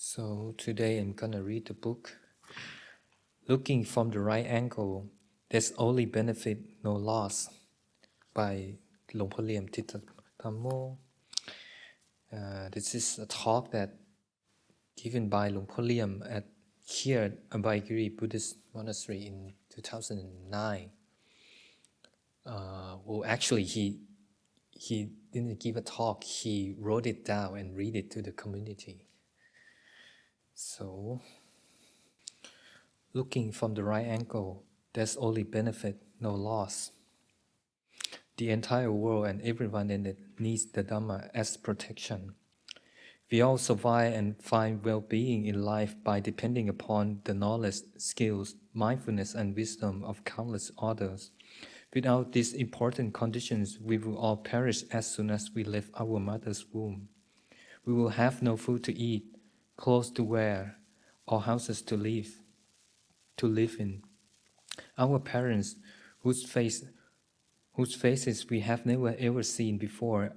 So today I'm gonna read the book, Looking from the Right Angle, There's Only Benefit, No Loss, by Ajahn Liem Thitadhammo. This is a talk that given by Ajahn Liem at here at Abhayagiri Buddhist Monastery in 2009. Actually, he didn't give a talk, he wrote it down and read it to the community. So, looking from the right angle, there's only benefit, no loss. The entire world and everyone in it needs the Dhamma as protection. We all survive and find well-being in life by depending upon the knowledge, skills, mindfulness, and wisdom of countless others. Without these important conditions, we will all perish as soon as we leave our mother's womb. We will have no food to eat, clothes to wear, or houses to live in. Our parents, whose faces we have never ever seen before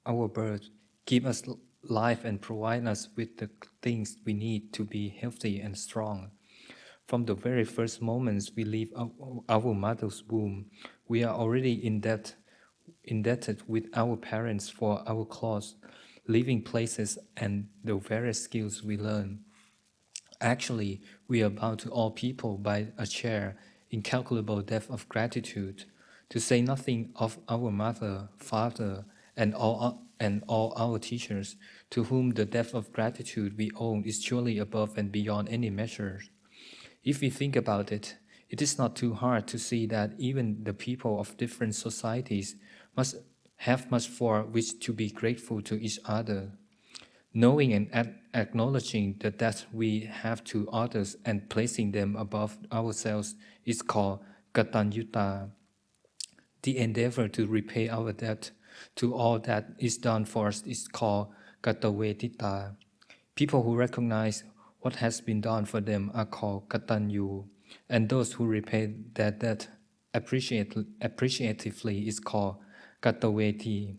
our birth, give us life and provide us with the things we need to be healthy and strong. From the very first moments we leave our mother's womb, we are already indebted with our parents for our clothes, living places, and the various skills we learn. Actually, we are bound to all people by a share incalculable debt of gratitude, to say nothing of our mother, father, and all our teachers, to whom the debt of gratitude we owe is surely above and beyond any measure. If we think about it, it is not too hard to see that even the people of different societies must have much for which to be grateful to each other. Knowing and acknowledging the debt we have to others and placing them above ourselves is called kataññū-kataveditā. The endeavor to repay our debt to all that is done for us is called kataveditā. People who recognize what has been done for them are called kataññū, and those who repay their debt appreciatively is called kataveditā.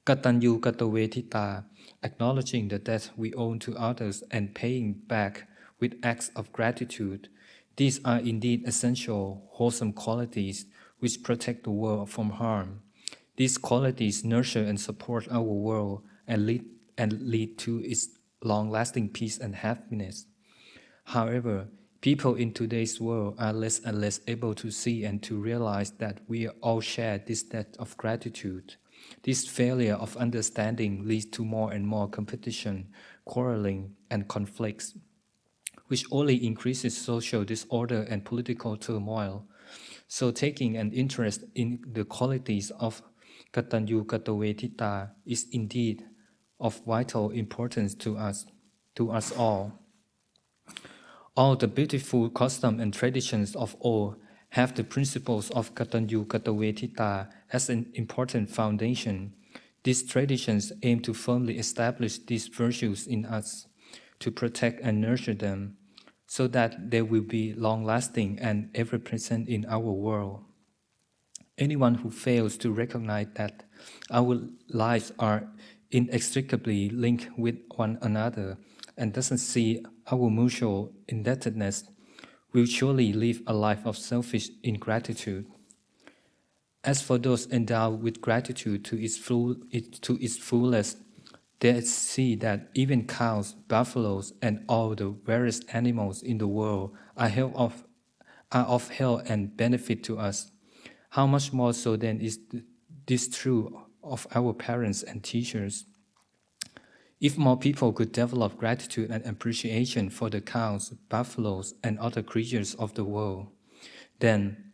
Kataññū-kataveditā, acknowledging the debt we owe to others and paying back with acts of gratitude. These are indeed essential, wholesome qualities which protect the world from harm. These qualities nurture and support our world and lead to its long-lasting peace and happiness. However, people in today's world are less and less able to see and to realize that we all share this debt of gratitude. This failure of understanding leads to more and more competition, quarreling, and conflicts, which only increases social disorder and political turmoil. So taking an interest in the qualities of kataññū-kataveditā is indeed of vital importance to us all. All the beautiful customs and traditions of all have the principles of kataññū-kataveditā as an important foundation. These traditions aim to firmly establish these virtues in us, to protect and nurture them, so that they will be long-lasting and ever-present in our world. Anyone who fails to recognize that our lives are inextricably linked with one another and doesn't see our mutual indebtedness will surely live a life of selfish ingratitude. As for those endowed with gratitude to its fullest, they see that even cows, buffaloes, and all the various animals in the world are of help and benefit to us. How much more so then is this true of our parents and teachers? If more people could develop gratitude and appreciation for the cows, buffaloes, and other creatures of the world, then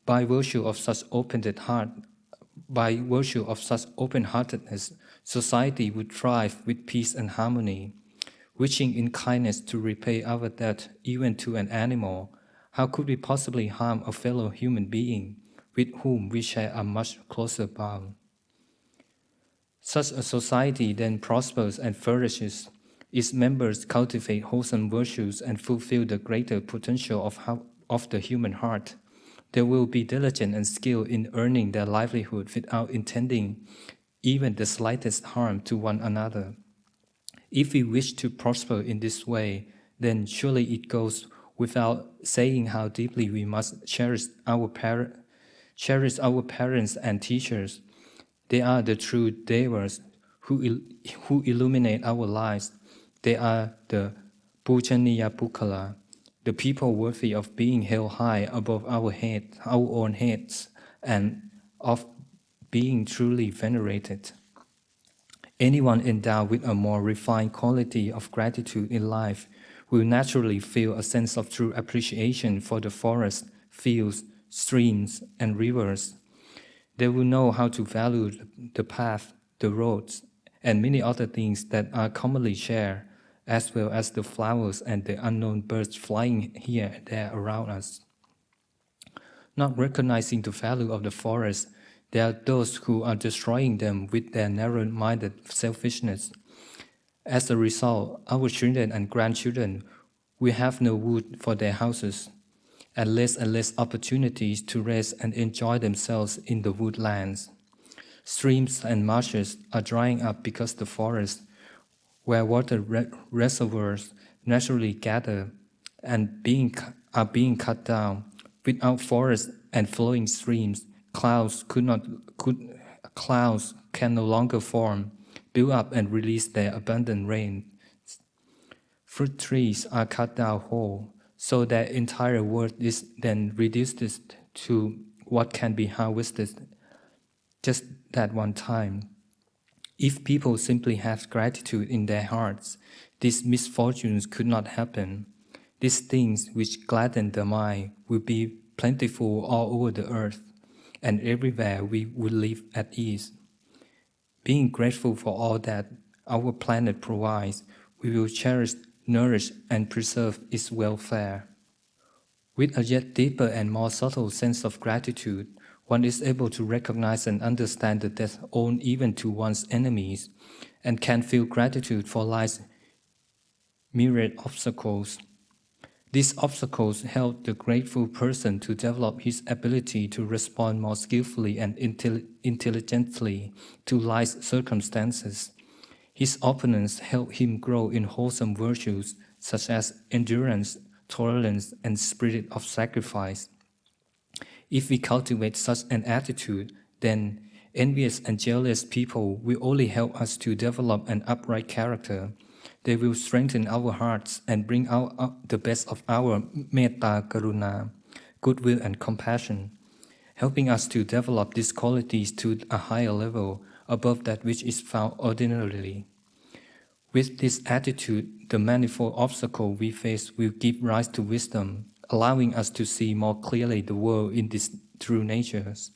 by virtue of such open-heartedness, society would thrive with peace and harmony. Wishing in kindness to repay our debt even to an animal, how could we possibly harm a fellow human being with whom we share a much closer bond? Such a society then prospers and flourishes. Its members cultivate wholesome virtues and fulfill the greater potential of the human heart. They will be diligent and skilled in earning their livelihood without intending even the slightest harm to one another. If we wish to prosper in this way, then surely it goes without saying how deeply we must cherish our parents and teachers. They are the true devas who illuminate our lives. They are the Pujaniya Bukkala, the people worthy of being held high above our own heads, and of being truly venerated. Anyone endowed with a more refined quality of gratitude in life will naturally feel a sense of true appreciation for the forest, fields, streams, and rivers. They will know how to value the path, the roads, and many other things that are commonly shared, as well as the flowers and the unknown birds flying here and there around us. Not recognizing the value of the forest, there are those who are destroying them with their narrow-minded selfishness. As a result, our children and grandchildren will have no wood for their houses, and less opportunities to rest and enjoy themselves in the woodlands. Streams and marshes are drying up because the forests, where water reservoirs naturally gather, are being cut down. Without forests and flowing streams, clouds can no longer form, build up and release their abundant rain. Fruit trees are cut down whole, so that entire world is then reduced to what can be harvested just that one time. If people simply have gratitude in their hearts, these misfortunes could not happen. These things which gladden the mind will be plentiful all over the earth, and everywhere we would live at ease. Being grateful for all that our planet provides, we will cherish, nourish, and preserve its welfare. With a yet deeper and more subtle sense of gratitude, one is able to recognize and understand the death owed even to one's enemies, and can feel gratitude for life's myriad obstacles. These obstacles help the grateful person to develop his ability to respond more skillfully and intelligently to life's circumstances. His opponents help him grow in wholesome virtues such as endurance, tolerance, and spirit of sacrifice. If we cultivate such an attitude, then envious and jealous people will only help us to develop an upright character. They will strengthen our hearts and bring out the best of our metta karuna, goodwill and compassion, helping us to develop these qualities to a higher level above that which is found ordinarily. With this attitude, the manifold obstacles we face will give rise to wisdom, allowing us to see more clearly the world in its true natures.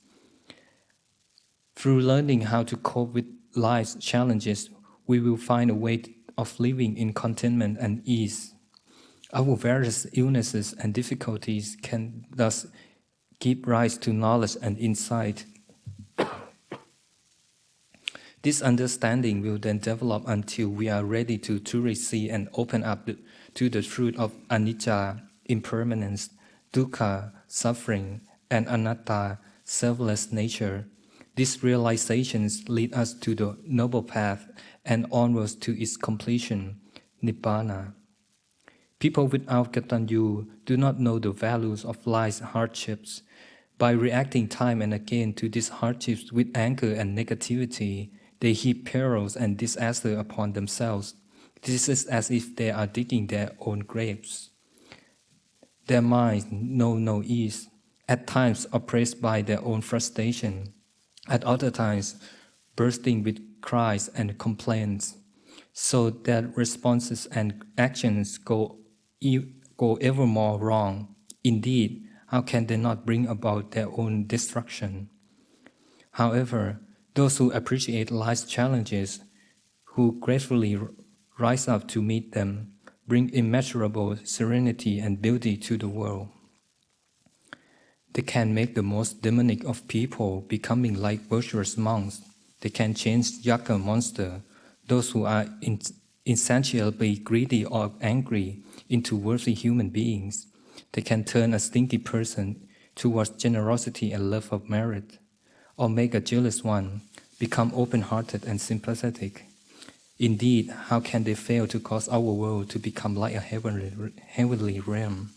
Through learning how to cope with life's challenges, we will find a way of living in contentment and ease. Our various illnesses and difficulties can thus give rise to knowledge and insight. This understanding will then develop until we are ready to truly see and open up to the truth of anicca, impermanence, dukkha, suffering, and anatta, selfless nature. These realizations lead us to the noble path and onwards to its completion, nibbana. People without kataññū do not know the values of life's hardships. By reacting time and again to these hardships with anger and negativity, they heap perils and disaster upon themselves. This is as if they are digging their own graves. Their minds know no ease, at times oppressed by their own frustration, at other times bursting with cries and complaints, so that responses and actions go ever more wrong. Indeed, how can they not bring about their own destruction? However, those who appreciate life's challenges, who gratefully rise up to meet them, bring immeasurable serenity and beauty to the world. They can make the most demonic of people becoming like virtuous monks. They can change yaga monster, those who are insatiably greedy or angry, into worthy human beings. They can turn a stingy person towards generosity and love of merit, or make a jealous one become open-hearted and sympathetic. Indeed, how can they fail to cause our world to become like a heavenly realm?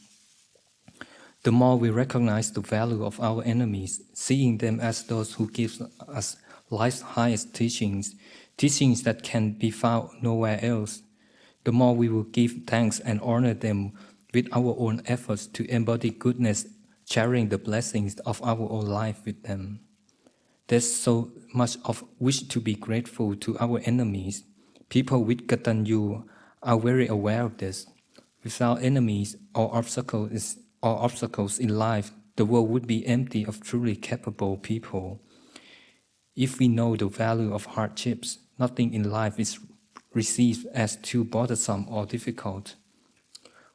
The more we recognize the value of our enemies, seeing them as those who give us life's highest teachings, teachings that can be found nowhere else, the more we will give thanks and honor them with our own efforts to embody goodness, sharing the blessings of our own life with them. There's so much of which to be grateful to our enemies. People with kataññū are very aware of this. Without enemies or obstacles in life, the world would be empty of truly capable people. If we know the value of hardships, nothing in life is received as too bothersome or difficult.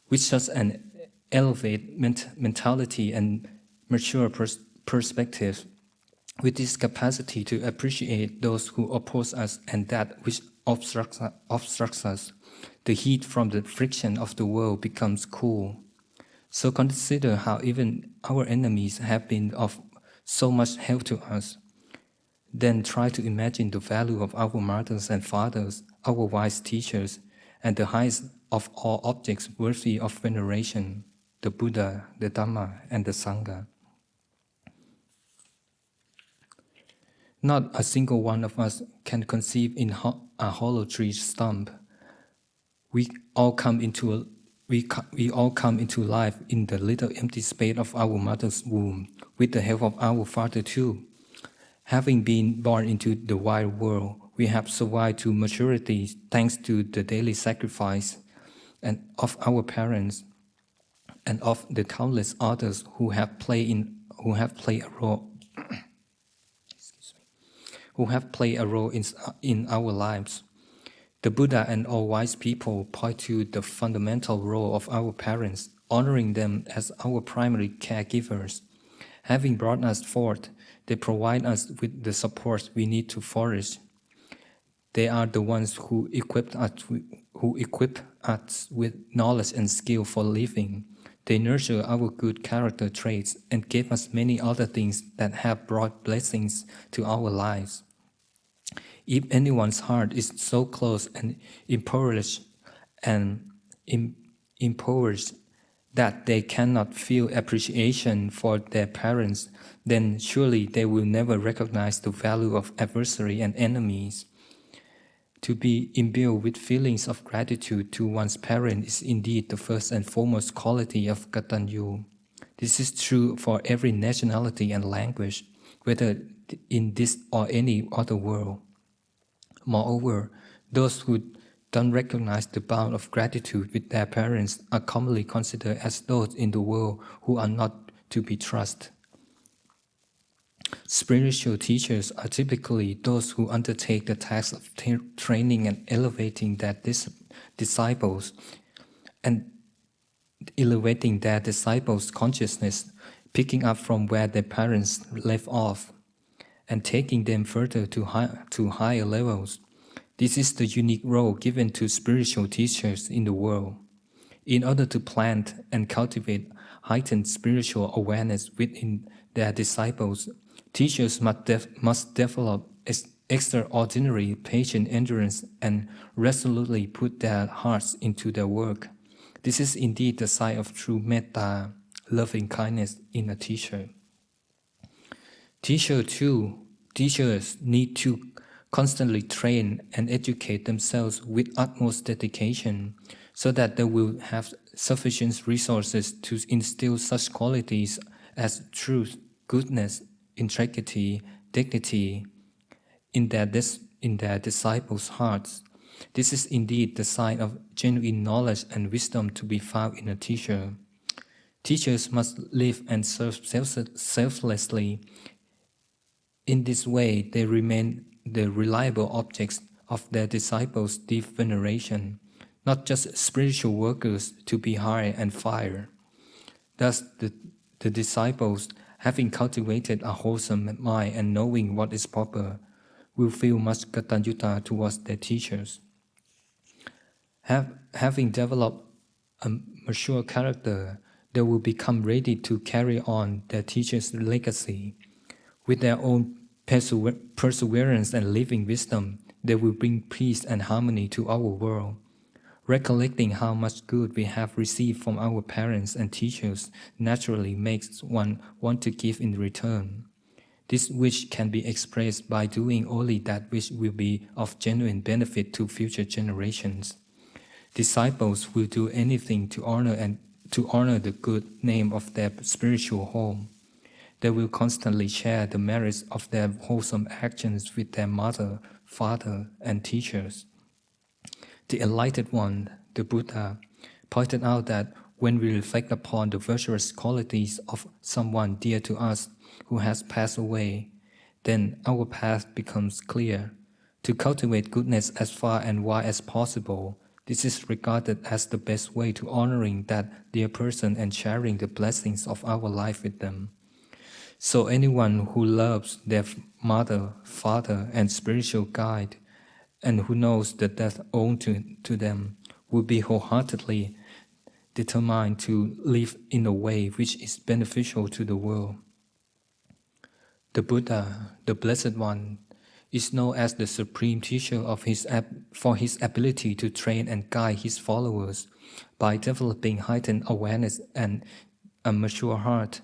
With such an elevated mentality and mature perspective, with this capacity to appreciate those who oppose us and that which obstructs us, the heat from the friction of the world becomes cool. So consider how even our enemies have been of so much help to us. Then try to imagine the value of our mothers and fathers, our wise teachers, and the highest of all objects worthy of veneration, the Buddha, the Dhamma, and the Sangha. Not a single one of us can conceive in a hollow tree stump. We all come into life in the little empty space of our mother's womb, with the help of our father too. Having been born into the wide world, we have survived to maturity thanks to the daily sacrifice and of our parents and of the countless others who have played a role in our lives. The Buddha and all wise people point to the fundamental role of our parents, honoring them as our primary caregivers. Having brought us forth, they provide us with the support we need to flourish. They are the ones who equip us with knowledge and skill for living. They nurture our good character traits and give us many other things that have brought blessings to our lives. If anyone's heart is so close and impoverished that they cannot feel appreciation for their parents, then surely they will never recognize the value of adversaries and enemies. To be imbued with feelings of gratitude to one's parent is indeed the first and foremost quality of kataññū. This is true for every nationality and language, whether in this or any other world. Moreover, those who don't recognize the bond of gratitude with their parents are commonly considered as those in the world who are not to be trusted. Spiritual teachers are typically those who undertake the task of training and elevating their disciples and elevating their disciples' consciousness, picking up from where their parents left off, and taking them further to higher levels. This is the unique role given to spiritual teachers in the world. In order to plant and cultivate heightened spiritual awareness within their disciples, teachers must develop extraordinary patient endurance and resolutely put their hearts into their work. This is indeed the sign of true metta, loving kindness in a teacher. Teachers need to constantly train and educate themselves with utmost dedication so that they will have sufficient resources to instill such qualities as truth, goodness, integrity, dignity in their disciples' hearts. This is indeed the sign of genuine knowledge and wisdom to be found in a teacher. Teachers must live and serve selflessly. In this way, they remain the reliable objects of their disciples' deep veneration, not just spiritual workers to be hired and fired. Thus, the disciples, having cultivated a wholesome mind and knowing what is proper, will feel much kataññūta towards their teachers. Having developed a mature character, they will become ready to carry on their teachers' legacy. With their own perseverance and living wisdom, they will bring peace and harmony to our world. Recollecting how much good we have received from our parents and teachers naturally makes one want to give in return. This wish can be expressed by doing only that which will be of genuine benefit to future generations. Disciples will do anything to honor the good name of their spiritual home. They will constantly share the merits of their wholesome actions with their mother, father, and teachers. The Enlightened One, the Buddha, pointed out that when we reflect upon the virtuous qualities of someone dear to us who has passed away, then our path becomes clear. To cultivate goodness as far and wide as possible, this is regarded as the best way to honoring that dear person and sharing the blessings of our life with them. So anyone who loves their mother, father, and spiritual guide, and who knows the death owed to them, will be wholeheartedly determined to live in a way which is beneficial to the world. The Buddha, the Blessed One, is known as the supreme teacher for his ability to train and guide his followers by developing heightened awareness and a mature heart.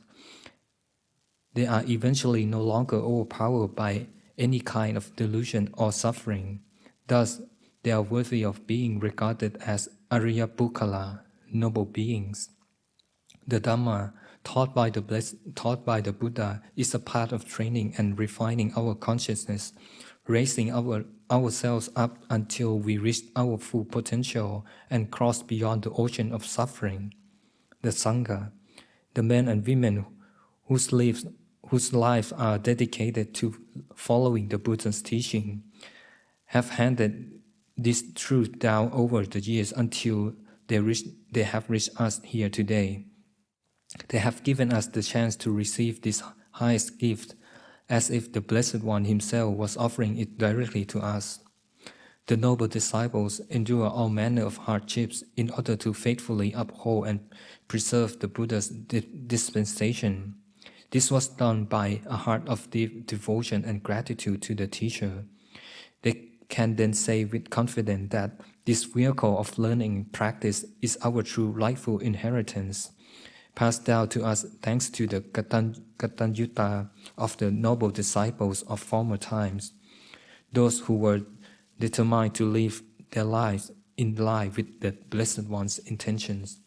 They are eventually no longer overpowered by any kind of delusion or suffering. Thus, they are worthy of being regarded as Ariya Bukkala, noble beings. The Dhamma taught by the Buddha is a part of training and refining our consciousness, raising ourselves up until we reach our full potential and cross beyond the ocean of suffering. The Sangha, the men and women whose lives are dedicated to following the Buddha's teaching, have handed this truth down over the years until they have reached us here today. They have given us the chance to receive this highest gift, as if the Blessed One himself was offering it directly to us. The noble disciples endure all manner of hardships in order to faithfully uphold and preserve the Buddha's dispensation. This was done by a heart of deep devotion and gratitude to the teacher. They can then say with confidence that this vehicle of learning and practice is our true rightful inheritance, passed down to us thanks to the kataññū-kataveditā of the noble disciples of former times, those who were determined to live their lives in line with the Blessed One's intentions.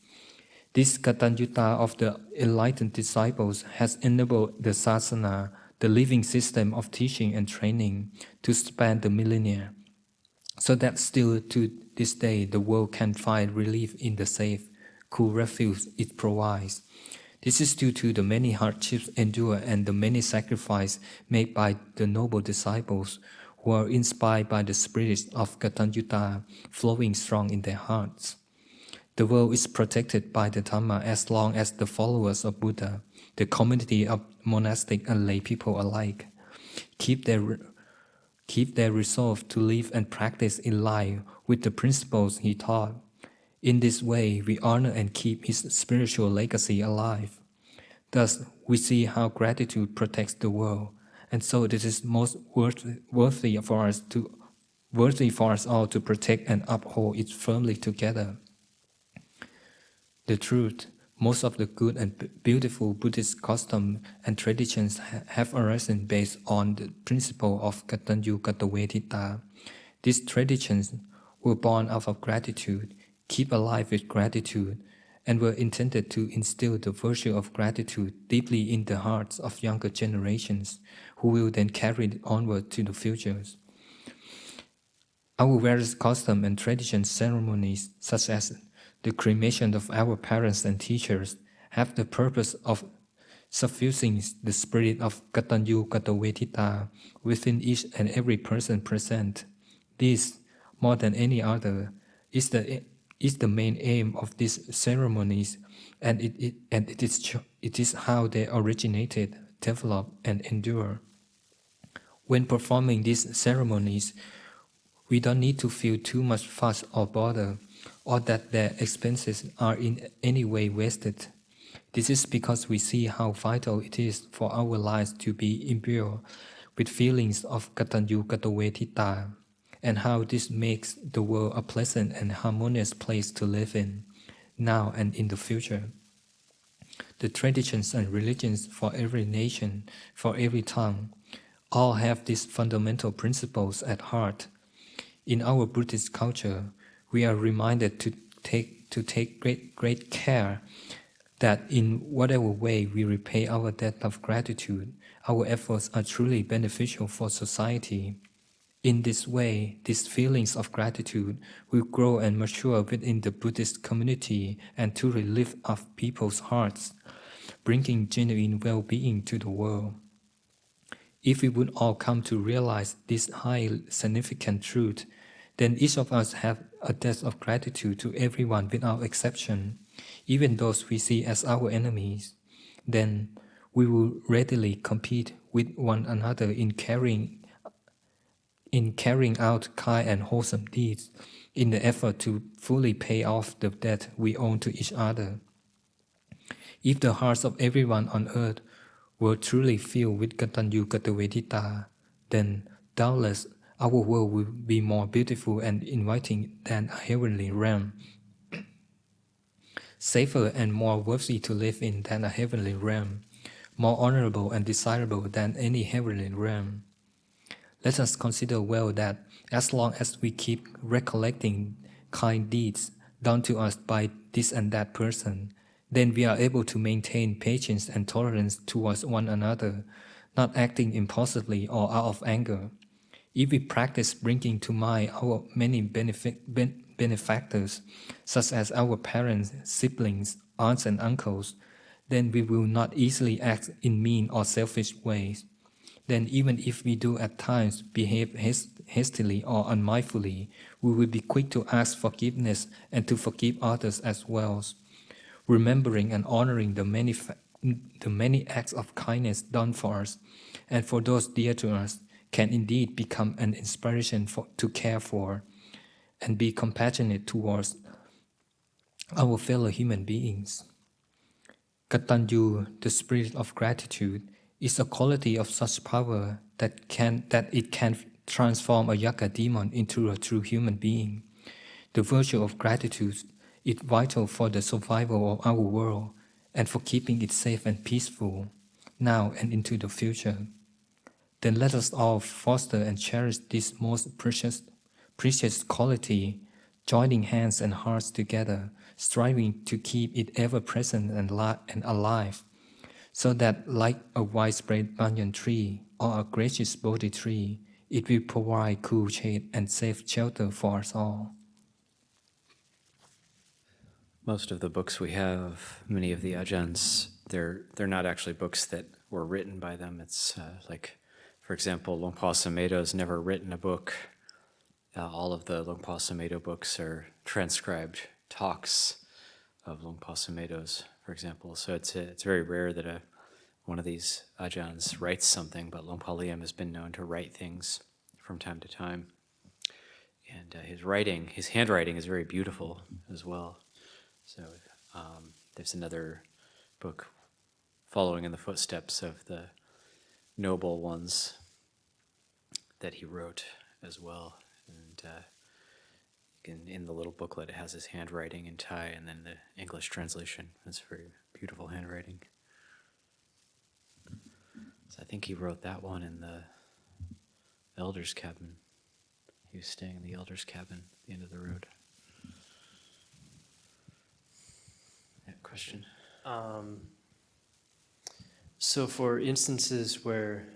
This kataññū-kataveditā of the enlightened disciples has enabled the sasana, the living system of teaching and training, to span the millennia, so that still to this day the world can find relief in the safe, cool refuge it provides. This is due to the many hardships endured and the many sacrifices made by the noble disciples who are inspired by the spirit of kataññū-kataveditā flowing strong in their hearts. The world is protected by the Dhamma as long as the followers of Buddha, the community of monastic and lay people alike, keep their resolve to live and practice in line with the principles he taught. In this way, we honor and keep his spiritual legacy alive. Thus, we see how gratitude protects the world, and so it is most worthy for us all to protect and uphold it firmly together. The truth, most of the good and beautiful Buddhist customs and traditions have arisen based on the principle of kataññū-kataveditā. These traditions were born out of gratitude, keep alive with gratitude, and were intended to instill the virtue of gratitude deeply in the hearts of younger generations, who will then carry it onward to the futures. Our various customs and tradition ceremonies, such as the cremation of our parents and teachers, have the purpose of suffusing the spirit of kataññū-kataveditā within each and every person present. This, more than any other, is the main aim of these ceremonies, and it is how they originated, develop, and endure. When performing these ceremonies, we don't need to feel too much fuss or bother, or that their expenses are in any way wasted. This is because we see how vital it is for our lives to be imbued with feelings of kataññū-kataveditā. and how this makes the world a pleasant and harmonious place to live in, now and in the future. The traditions and religions for every nation, for every tongue, all have these fundamental principles at heart. In our Buddhist culture, we are reminded to take great care that in whatever way we repay our debt of gratitude, our efforts are truly beneficial for society. In this way, these feelings of gratitude will grow and mature within the Buddhist community and truly lift up people's hearts, bringing genuine well-being to the world. If we would all come to realize this high significant truth, then each of us have a debt of gratitude to everyone without exception, even those we see as our enemies. Then we will readily compete with one another in carrying out kind and wholesome deeds, in the effort to fully pay off the debt we owe to each other. If the hearts of everyone on earth were truly filled with kataññū-kataveditā, then doubtless our world will be more beautiful and inviting than a heavenly realm, safer and more worthy to live in than a heavenly realm, more honorable and desirable than any heavenly realm. Let us consider well that as long as we keep recollecting kind deeds done to us by this and that person, then we are able to maintain patience and tolerance towards one another, not acting impulsively or out of anger. If we practice bringing to mind our many benefactors, such as our parents, siblings, aunts and uncles, then we will not easily act in mean or selfish ways. Then even if we do at times behave hastily or unmindfully, we will be quick to ask forgiveness and to forgive others as well, remembering and honoring the many acts of kindness done for us and for those dear to us can indeed become an inspiration to care for and be compassionate towards our fellow human beings. Kataññū, the spirit of gratitude, is a quality of such power that it can transform a yaga demon into a true human being. The virtue of gratitude is vital for the survival of our world and for keeping it safe and peaceful, now and into the future. Then let us all foster and cherish this most precious quality, joining hands and hearts together, striving to keep it ever present and alive, so that like a widespread banyan tree or a gracious Bodhi tree, it will provide cool shade and safe shelter for us all. Most of the books we have, many of the Ajahns, they're not actually books that were written by them. It's like, for example, Longpa Samedo's never written a book. All of the Longpa Samedo books are transcribed talks of Longpa Samedo's, for example. So it's very rare that one of these Ajahns writes something, but Longpa Liem has been known to write things from time to time. And his handwriting is very beautiful as well. So there's another book following in the footsteps of the noble ones that he wrote as well. And in the little booklet, it has his handwriting in Thai and then the English translation. It's very beautiful handwriting. So I think he wrote that one in the elder's cabin. He was staying in the elder's cabin at the end of the road. Yeah, question? So for instances where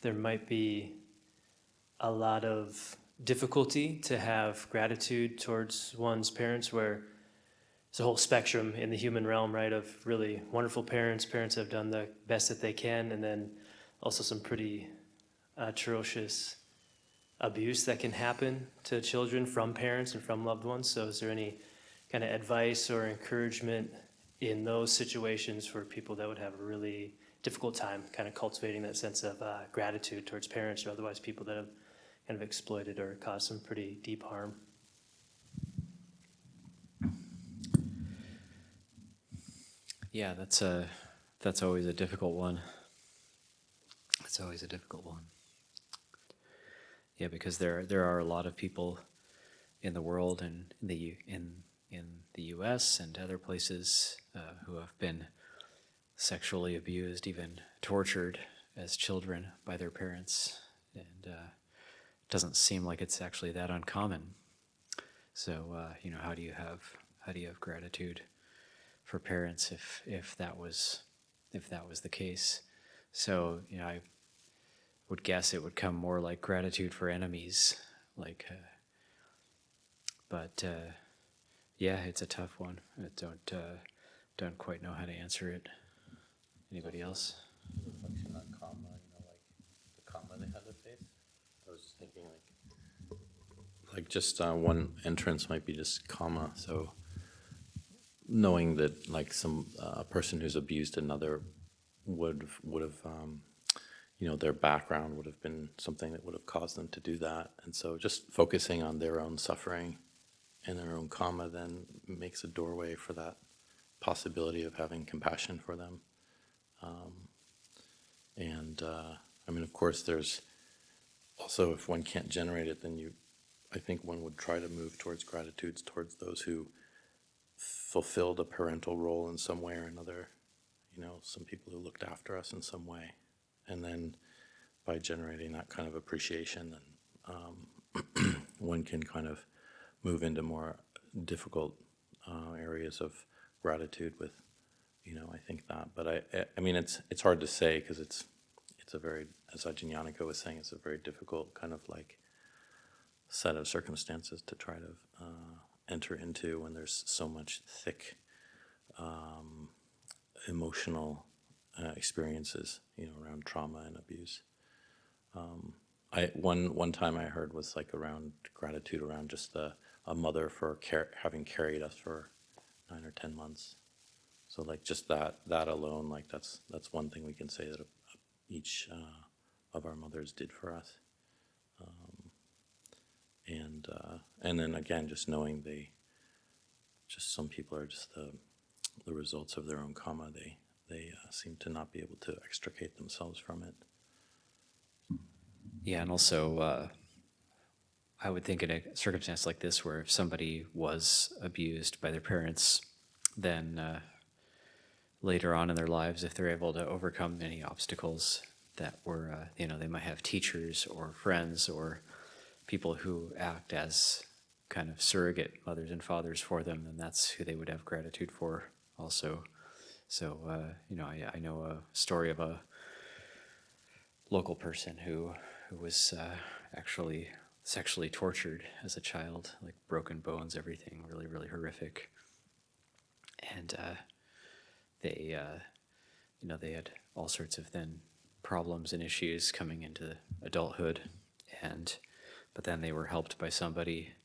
there might be a lot of difficulty to have gratitude towards one's parents, where there's a whole spectrum in the human realm, right, of really wonderful parents that have done the best that they can, and then also some pretty atrocious abuse that can happen to children from parents and from loved ones. So is there any kind of advice or encouragement in those situations for people that would have a really difficult time kind of cultivating that sense of gratitude towards parents or otherwise people that have kind of exploited or caused some pretty deep harm? Yeah, that's always a difficult one. It's always a difficult one. Yeah, because there are a lot of people in the world and in the U.S. and other places who have been sexually abused, even tortured as children by their parents, and it doesn't seem like it's actually that uncommon. So how do you have gratitude for parents if that was the case? So I would guess it would come more like gratitude for enemies, but yeah, it's a tough one. I don't quite know how to answer it. Anybody else? Reflection on karma, like the karma they had to face. I was just thinking, like just one entrance might be just karma. So knowing that, like, some person who's abused another would have their background would have been something that would have caused them to do that, and so just focusing on their own suffering and their own karma then makes a doorway for that possibility of having compassion for them. Of course, there's also, if one can't generate it, then I think one would try to move towards gratitudes towards those who fulfilled a parental role in some way or another, some people who looked after us in some way. And then by generating that kind of appreciation, then one can kind of move into more difficult areas of gratitude with, I think that. But it's hard to say, because it's a very, as Ajahn was saying, it's a very difficult kind of like set of circumstances to try to enter into when there's so much thick emotional experiences, around trauma and abuse. One time I heard was like around gratitude around just a mother for having carried us for 9 or 10 months. So like just that alone, like that's one thing we can say that each of our mothers did for us. And then again, just knowing some people are just the results of their own karma. They seem to not be able to extricate themselves from it. Yeah, and also I would think in a circumstance like this, where if somebody was abused by their parents, then later on in their lives, if they're able to overcome any obstacles that were, they might have teachers or friends or people who act as kind of surrogate mothers and fathers for them, then that's who they would have gratitude for also. So, I know a story of a local person who was actually sexually tortured as a child, like broken bones, everything, really, really horrific. And they had all sorts of then problems and issues coming into adulthood, but then they were helped by somebody,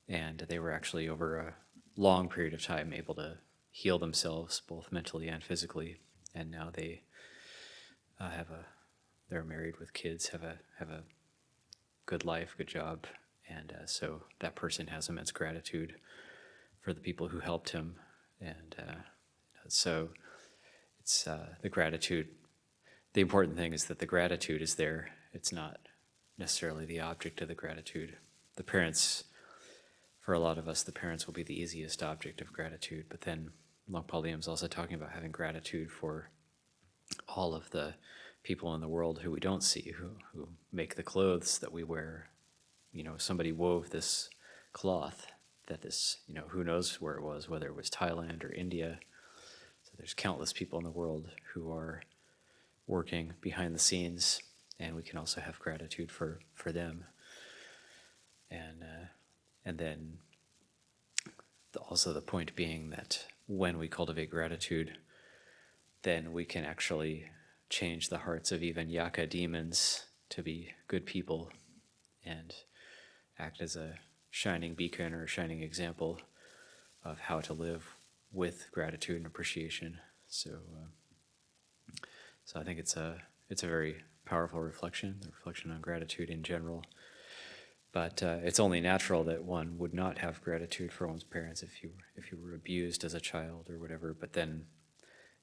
and they were actually over a long period of time able to heal themselves both mentally and physically, and now they they're married with kids, have a good life, good job, and so that person has immense gratitude for the people who helped him, and so it's the gratitude. The important thing is that the gratitude is there. It's not necessarily the object of the gratitude. The parents, for a lot of us, the parents will be the easiest object of gratitude, but then Longpa Liem's also talking about having gratitude for all of the people in the world who we don't see, who make the clothes that we wear. Somebody wove this cloth that who knows where it was, whether it was Thailand or India. So there's countless people in the world who are working behind the scenes, and we can also have gratitude for them. And then also the point being that when we cultivate gratitude, then we can actually change the hearts of even yaka demons to be good people and act as a shining beacon or a shining example of how to live with gratitude and appreciation. So I think it's a very powerful reflection, the reflection on gratitude in general. But it's only natural that one would not have gratitude for one's parents if you were abused as a child or whatever. But then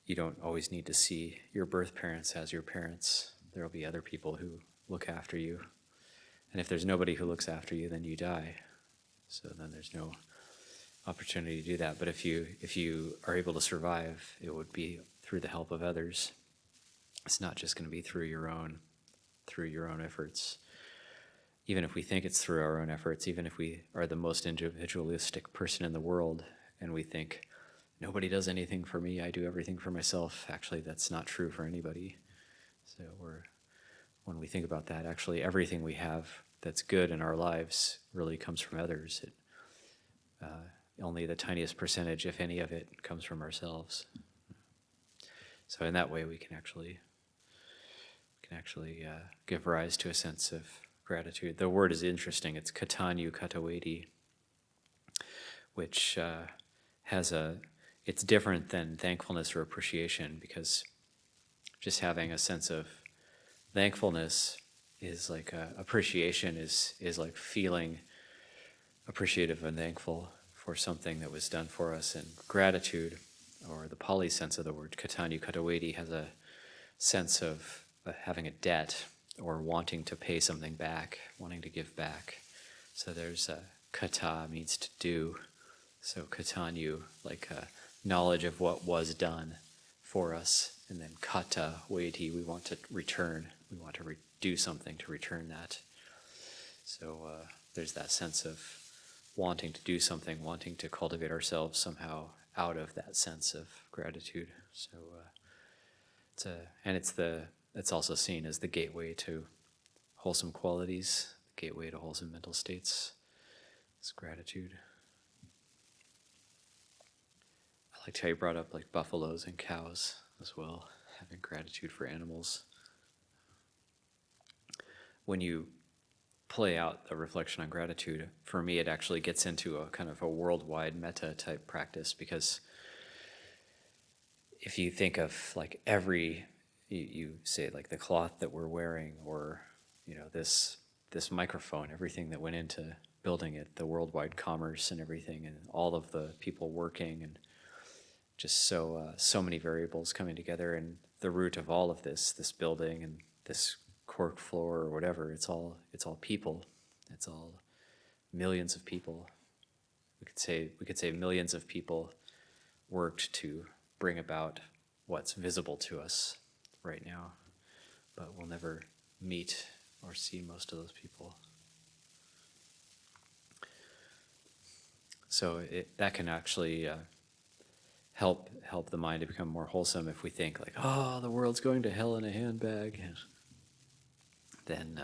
you don't always need to see your birth parents as your parents. There will be other people who look after you And if there's nobody who looks after you, then you die. So then there's no opportunity to do that. But if you are able to survive, it would be through the help of others. It's not just going to be through your own efforts. Even if we think it's through our own efforts, even if we are the most individualistic person in the world, and we think, nobody does anything for me, I do everything for myself, actually that's not true for anybody. So when we think about that, actually everything we have that's good in our lives really comes from others. Only the tiniest percentage, if any of it, comes from ourselves. So in that way, we can actually give rise to a sense of gratitude. The word is interesting. It's kataññū-kataveditā, which it's different than thankfulness or appreciation, because just having a sense of thankfulness is like appreciation is like feeling appreciative and thankful for something that was done for us. And gratitude, or the Pali sense of the word kataññū-kataveditā, has a sense of having a debt or wanting to pay something back, wanting to give back. So there's kata means to do. So kataññū, like knowledge of what was done for us. And then kataveditā, we want to return. We want to do something to return that. So there's that sense of wanting to do something, wanting to cultivate ourselves somehow out of that sense of gratitude. So it's also seen as the gateway to wholesome qualities, the gateway to wholesome mental states. It's gratitude. I liked how you brought up like buffaloes and cows as well, having gratitude for animals. When you play out the reflection on gratitude, for me it actually gets into a kind of a worldwide meta type practice, because if you think of like you say like the cloth that we're wearing, or this microphone, everything that went into building it, the worldwide commerce and everything, and all of the people working, and just so many variables coming together, and the root of all of this building and this cork floor or whatever, it's all people. It's all millions of people. We could say millions of people worked to bring about what's visible to us right now, but we'll never meet or see most of those people. So that can actually help the mind to become more wholesome. If we think like, oh, the world's going to hell in a handbag, then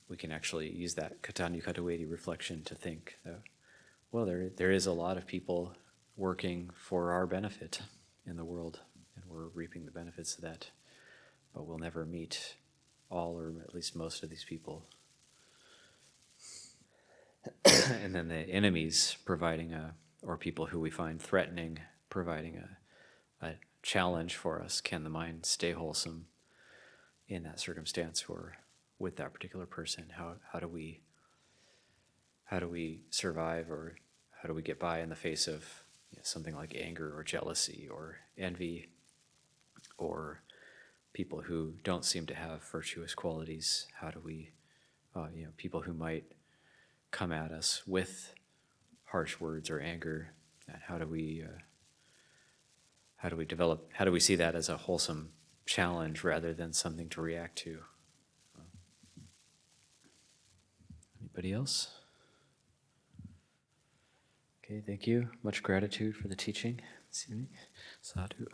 we can actually use that kataññū-kataveditā reflection to think that, well, there is a lot of people working for our benefit in the world, and we're reaping the benefits of that, but we'll never meet all, or at least most of these people. And then the enemies providing or people who we find threatening, providing a challenge for us. Can the mind stay wholesome in that circumstance, or with that particular person? How do we survive, or how do we get by in the face of something like anger or jealousy or envy, or people who don't seem to have virtuous qualities? How do we, people who might come at us with harsh words or anger, and how do we see that as a wholesome challenge rather than something to react to? Anybody else? Okay, thank you. Much gratitude for the teaching this evening. Sadhu.